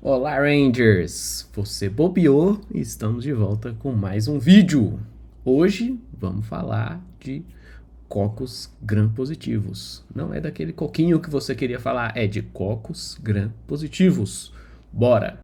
Olá, Rangers! Você bobeou e estamos de volta com mais um vídeo. Hoje vamos falar de cocos gram-positivos. Não é daquele coquinho que você queria falar, é de cocos gram-positivos. Bora!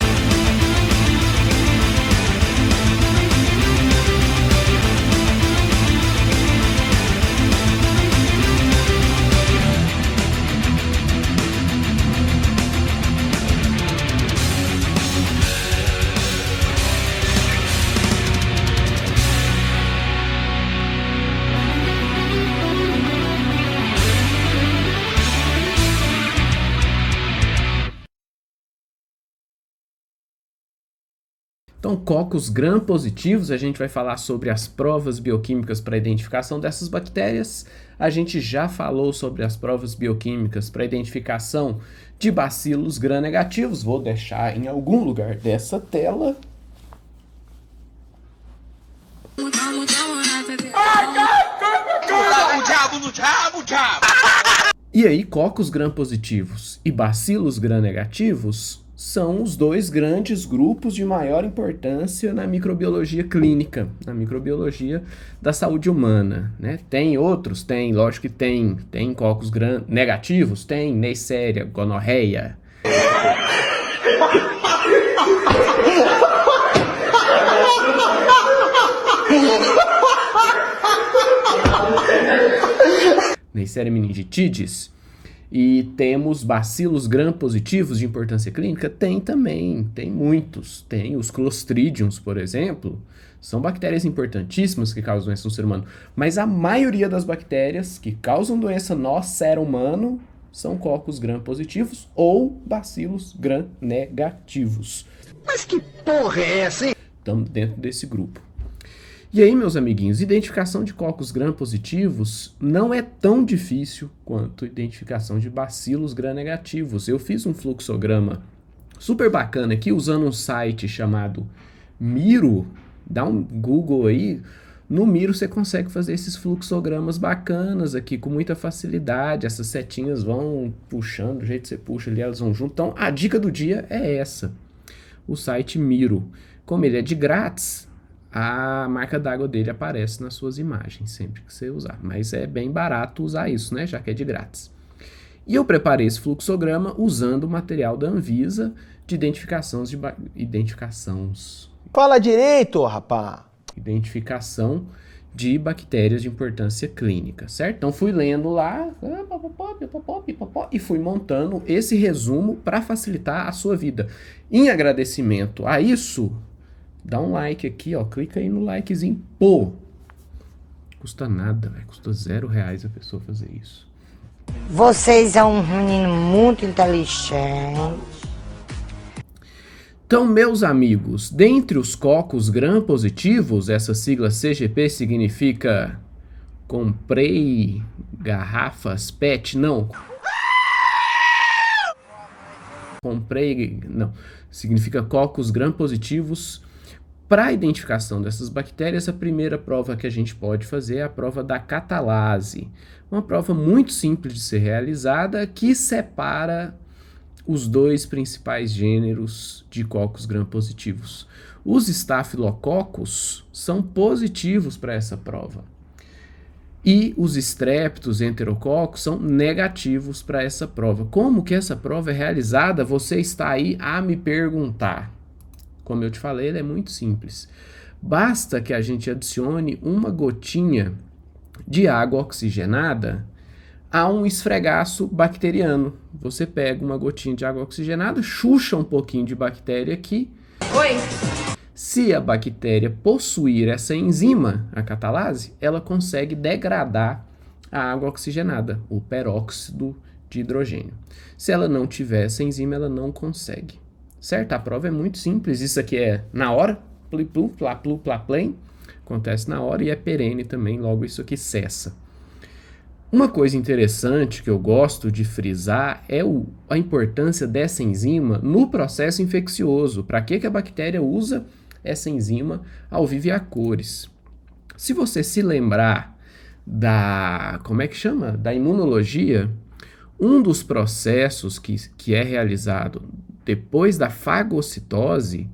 Então, cocos gram-positivos, a gente vai falar sobre as provas bioquímicas para identificação dessas bactérias. A gente já falou sobre as provas bioquímicas para identificação de bacilos gram-negativos. Vou deixar em algum lugar dessa tela. E aí, cocos gram-positivos e bacilos gram-negativos são os dois grandes grupos de maior importância na microbiologia clínica, na microbiologia da saúde humana, né? Tem outros? Tem, lógico que tem. Tem cocos gram-negativos? Tem, Neisseria, gonorreia. Neisseria meningitidis. E temos bacilos gram-positivos de importância clínica? Tem também, tem muitos. Tem os Clostridiums, por exemplo, são bactérias importantíssimas que causam doença no ser humano. Mas a maioria das bactérias que causam doença no ser humano são cocos gram-positivos ou bacilos gram-negativos. Mas que porra é essa, hein? Estamos dentro desse grupo. E aí, meus amiguinhos, identificação de cocos gram-positivos não é tão difícil quanto identificação de bacilos gram-negativos. Eu fiz um fluxograma super bacana aqui usando um site chamado Miro. Dá um Google aí. No Miro você consegue fazer esses fluxogramas bacanas aqui com muita facilidade. Essas setinhas vão puxando, do jeito que você puxa ali, elas vão junto. Então, a dica do dia é essa. O site Miro. Como ele é de grátis, a marca d'água dele aparece nas suas imagens sempre que você usar. Mas é bem barato usar isso, né? Já que é de grátis. E eu preparei esse fluxograma usando o material da Anvisa de Fala direito, rapá! Identificação de bactérias de importância clínica, certo? Então fui lendo lá e fui montando esse resumo para facilitar a sua vida. Em agradecimento a isso, dá um like aqui, ó. Clica aí no likezinho. Pô! Custa nada, véio. Custa R$0 a pessoa fazer isso. Vocês são um menino muito inteligente. Então, meus amigos, dentre os cocos gram-positivos, essa sigla CGP significa comprei garrafas PET, não. Significa cocos gram-positivos. Para a identificação dessas bactérias, a primeira prova que a gente pode fazer é a prova da catalase. Uma prova muito simples de ser realizada que separa os dois principais gêneros de cocos gram-positivos. Os estafilococos são positivos para essa prova. E os estreptos enterococos são negativos para essa prova. Como que essa prova é realizada? Você está aí a me perguntar. Como eu te falei, ela é muito simples. Basta que a gente adicione uma gotinha de água oxigenada a um esfregaço bacteriano. Você pega uma gotinha de água oxigenada, chucha um pouquinho de bactéria aqui. Oi! Se a bactéria possuir essa enzima, a catalase, ela consegue degradar a água oxigenada, o peróxido de hidrogênio. Se ela não tiver essa enzima, ela não consegue. Certo? A prova é muito simples. Isso aqui é na hora, pli, plu, plá, plu, plá, plém. Acontece na hora e é perene também, logo isso aqui cessa. Uma coisa interessante que eu gosto de frisar é a importância dessa enzima no processo infeccioso. Para que a bactéria usa essa enzima ao vivo e a cores? Se você se lembrar da, como é que chama? Da imunologia, Um dos processos que é realizado depois da fagocitose,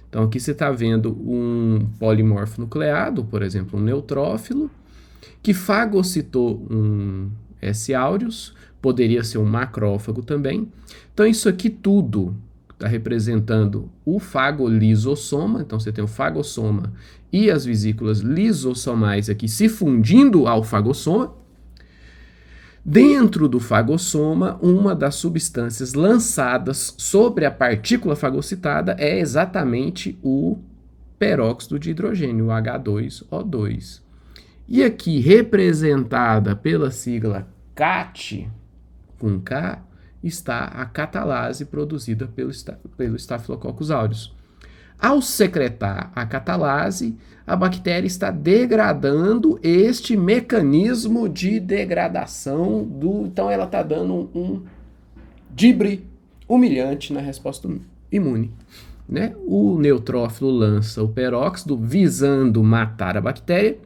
então aqui você está vendo um polimorfo nucleado, por exemplo, um neutrófilo, que fagocitou um S. aureus, poderia ser um macrófago também. Então isso aqui tudo está representando o fagolisossoma, então você tem o fagossoma e as vesículas lisossomais aqui se fundindo ao fagossoma. Dentro do fagossoma, uma das substâncias lançadas sobre a partícula fagocitada é exatamente o peróxido de hidrogênio, o H2O2. E aqui, representada pela sigla CAT, com K, está a catalase produzida pelo Staphylococcus aureus. Ao secretar a catalase, a bactéria está degradando este mecanismo de degradação então ela está dando um dibre humilhante na resposta imune. Né? O neutrófilo lança o peróxido visando matar a bactéria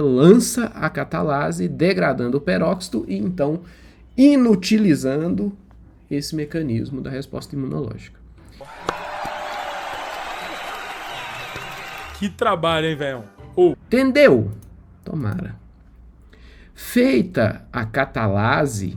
lança a catalase degradando o peróxido e então inutilizando esse mecanismo da resposta imunológica. Que trabalho, hein, velho? Entendeu? Tomara. Feita a catalase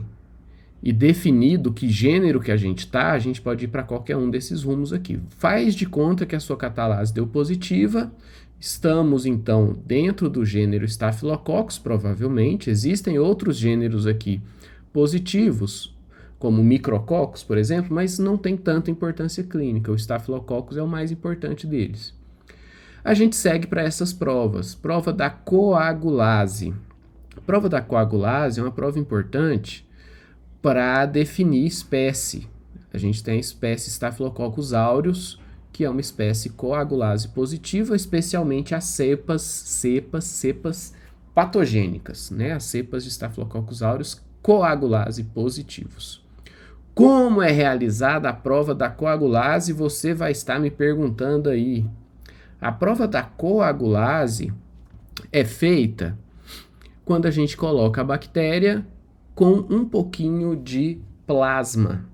e definido que gênero que a gente tá, a gente pode ir para qualquer um desses rumos aqui. Faz de conta que a sua catalase deu positiva. Estamos, então, dentro do gênero Staphylococcus, provavelmente. Existem outros gêneros aqui positivos, como Micrococcus, por exemplo, mas não tem tanta importância clínica. O Staphylococcus é o mais importante deles. A gente segue para essas provas. Prova da coagulase. A prova da coagulase é uma prova importante para definir espécie. A gente tem a espécie Staphylococcus aureus, que é uma espécie coagulase positiva, especialmente as cepas patogênicas, né? As cepas de Staphylococcus aureus coagulase positivos. Como é realizada a prova da coagulase? Você vai estar me perguntando aí. A prova da coagulase é feita quando a gente coloca a bactéria com um pouquinho de plasma.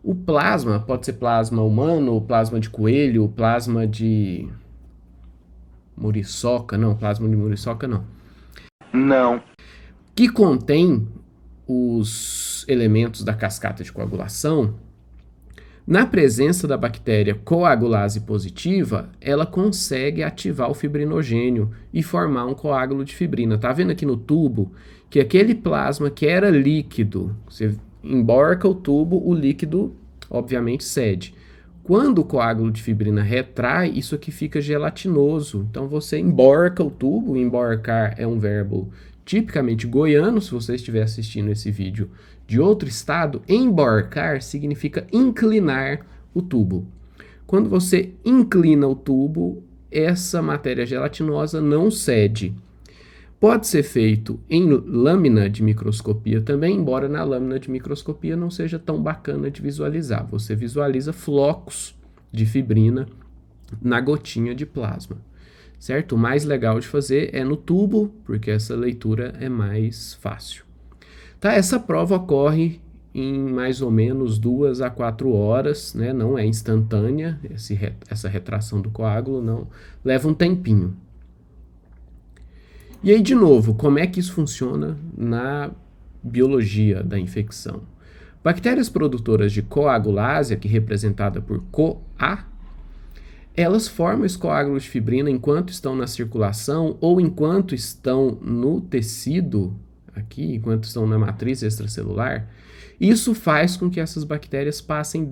O plasma pode ser plasma humano, plasma de coelho, plasma de muriçoca, não, plasma de muriçoca não. Não. Que contém os elementos da cascata de coagulação. Na presença da bactéria coagulase positiva, ela consegue ativar o fibrinogênio e formar um coágulo de fibrina. Tá vendo aqui no tubo que aquele plasma que era líquido, você emborca o tubo, o líquido obviamente cede. Quando o coágulo de fibrina retrai, isso aqui fica gelatinoso. Então você emborca o tubo, emborcar é um verbo tipicamente goiano, se você estiver assistindo esse vídeo de outro estado, emborcar significa inclinar o tubo. Quando você inclina o tubo, essa matéria gelatinosa não cede. Pode ser feito em lâmina de microscopia também, embora na lâmina de microscopia não seja tão bacana de visualizar. Você visualiza flocos de fibrina na gotinha de plasma, certo? O mais legal de fazer é no tubo, porque essa leitura é mais fácil. Tá, essa prova ocorre em mais ou menos 2 a 4 horas, né? Não é instantânea, essa retração do coágulo não, leva um tempinho. E aí, de novo, como é que isso funciona na biologia da infecção? Bactérias produtoras de coagulase, aqui representada por CoA, elas formam esse coágulo de fibrina enquanto estão na circulação ou enquanto estão no tecido, aqui, enquanto estão na matriz extracelular. Isso faz com que essas bactérias passem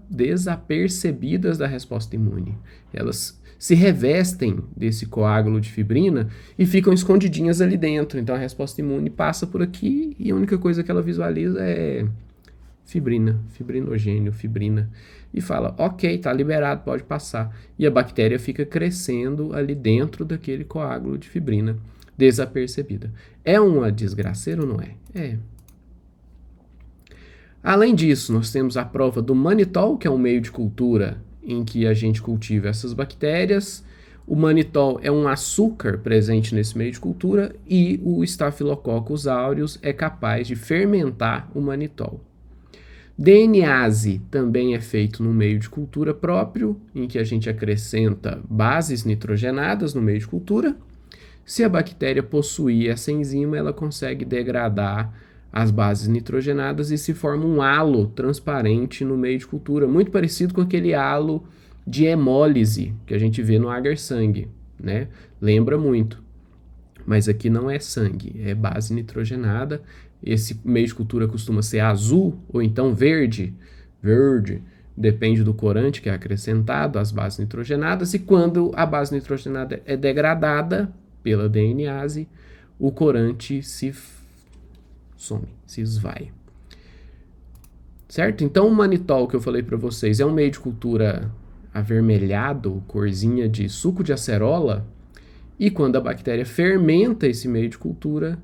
desapercebidas da resposta imune. Elas se revestem desse coágulo de fibrina e ficam escondidinhas ali dentro. Então a resposta imune passa por aqui e a única coisa que ela visualiza é fibrina, fibrinogênio, fibrina. E fala, ok, tá liberado, pode passar. E a bactéria fica crescendo ali dentro daquele coágulo de fibrina, desapercebida. É uma desgraceira ou não é? É. Além disso, nós temos a prova do manitol, que é um meio de cultura em que a gente cultiva essas bactérias. O manitol é um açúcar presente nesse meio de cultura e o Staphylococcus aureus é capaz de fermentar o manitol. DNase também é feito no meio de cultura próprio, em que a gente acrescenta bases nitrogenadas no meio de cultura. Se a bactéria possuir essa enzima, ela consegue degradar as bases nitrogenadas e se forma um halo transparente no meio de cultura, muito parecido com aquele halo de hemólise que a gente vê no agar-sangue, né? Lembra muito, mas aqui não é sangue, é base nitrogenada. Esse meio de cultura costuma ser azul ou então verde, depende do corante que é acrescentado às bases nitrogenadas, e quando a base nitrogenada é degradada pela DNase, o corante se some, se esvai. Certo? Então o manitol que eu falei para vocês é um meio de cultura avermelhado, corzinha de suco de acerola, e quando a bactéria fermenta esse meio de cultura,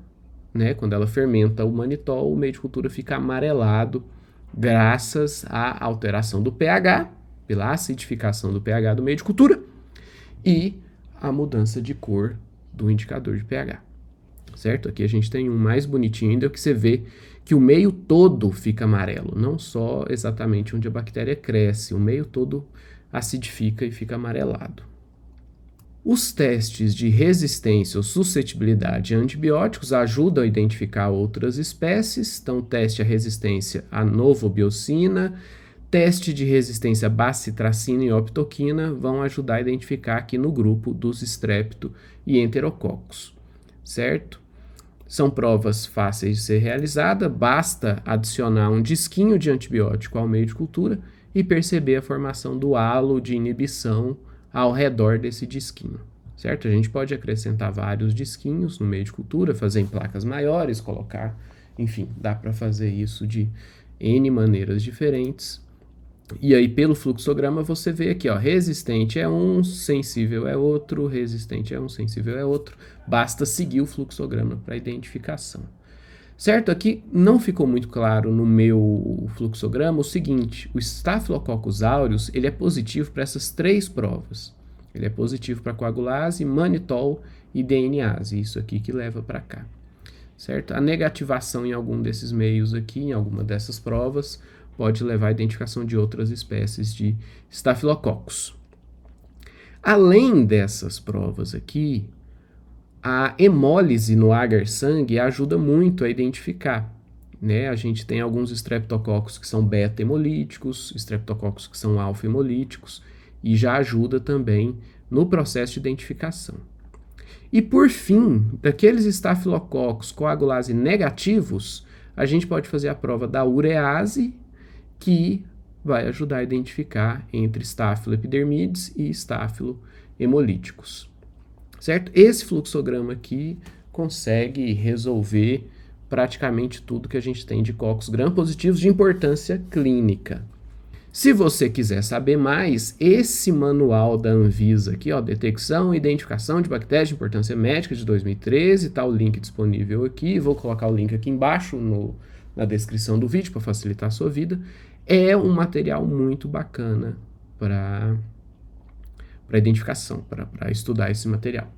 né, quando ela fermenta o manitol, o meio de cultura fica amarelado graças à alteração do pH, pela acidificação do pH do meio de cultura e a mudança de cor do indicador de pH. Certo? Aqui a gente tem um mais bonitinho ainda, que você vê que o meio todo fica amarelo, não só exatamente onde a bactéria cresce, o meio todo acidifica e fica amarelado. Os testes de resistência ou suscetibilidade a antibióticos ajudam a identificar outras espécies. Então, teste a resistência à novobiocina, teste de resistência a bacitracina e optoquina vão ajudar a identificar aqui no grupo dos strepto e enterococos, certo? São provas fáceis de ser realizadas, basta adicionar um disquinho de antibiótico ao meio de cultura e perceber a formação do halo de inibição ao redor desse disquinho, certo? A gente pode acrescentar vários disquinhos no meio de cultura, fazer em placas maiores, colocar, enfim, dá para fazer isso de N maneiras diferentes. E aí, pelo fluxograma, você vê aqui, ó, resistente é um, sensível é outro, resistente é um, sensível é outro. Basta seguir o fluxograma para identificação. Certo? Aqui não ficou muito claro no meu fluxograma o seguinte: o Staphylococcus aureus ele é positivo para essas três provas. Ele é positivo para coagulase, manitol e DNase. Isso aqui que leva para cá. Certo? A negativação em algum desses meios aqui, em alguma dessas provas, pode levar à identificação de outras espécies de Staphylococcus. Além dessas provas aqui, a hemólise no agar-sangue ajuda muito a identificar, né? A gente tem alguns streptococcus que são beta-hemolíticos, streptococcus que são alfa-hemolíticos, e já ajuda também no processo de identificação. E por fim, daqueles estafilococcus coagulase negativos, a gente pode fazer a prova da urease, que vai ajudar a identificar entre Staphylo epidermidis e Staphylo hemolíticos. Certo? Esse fluxograma aqui consegue resolver praticamente tudo que a gente tem de cocos gram-positivos de importância clínica. Se você quiser saber mais, esse manual da Anvisa aqui, ó, Detecção e Identificação de Bactérias de Importância Médica de 2013, tá o link disponível aqui, vou colocar o link aqui embaixo na descrição do vídeo para facilitar a sua vida. É um material muito bacana para identificação, para estudar esse material.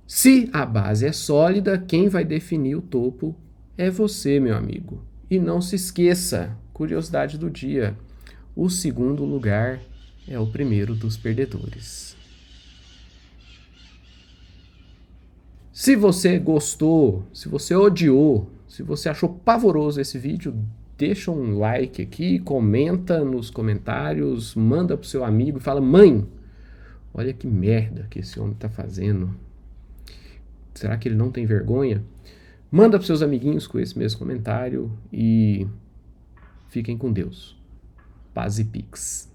Se a base é sólida, quem vai definir o topo é você, meu amigo. E não se esqueça, curiosidade do dia, o segundo lugar é o primeiro dos perdedores. Se você gostou, se você odiou, se você achou pavoroso esse vídeo, deixa um like aqui, comenta nos comentários, manda pro seu amigo e fala: mãe, olha que merda que esse homem tá fazendo. Será que ele não tem vergonha? Manda pros seus amiguinhos com esse mesmo comentário e fiquem com Deus. Paz e Pix.